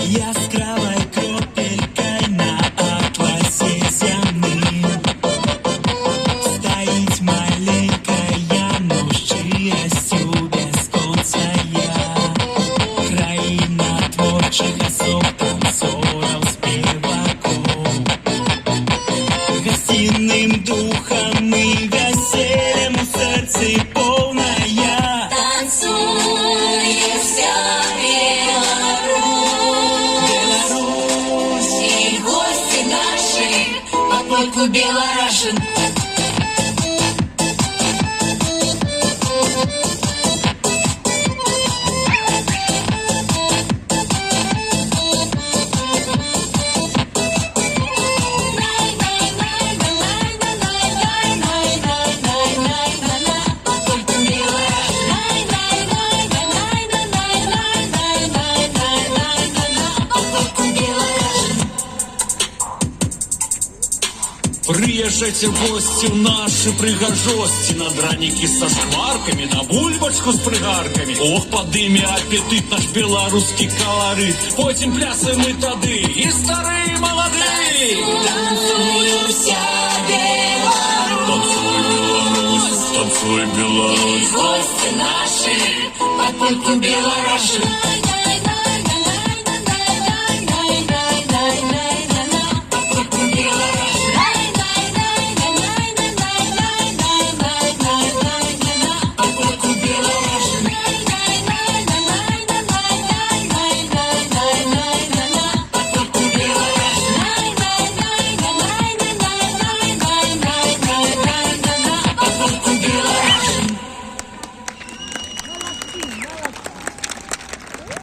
Яскравой кропелькой на атласе земли стоїть маленькая, но щиростю бесконцая країна творчих особ, танцоров, співаков, гостинним духом і веселем у серці повная. Танцує вся Беларусь, и гости наши под польку белорашен. Приезжайте в гости в наши пригожости, на драники со шкварками, на бульбочку с пригарками. Ох, подыми аппетит наш белорусский колорит. Потім плясаем мы тады, и старые, и молодые. Танцую вся Беларусь, Танцуй, Беларусь, танцуй, Беларусь. гости наши под польку белорашен.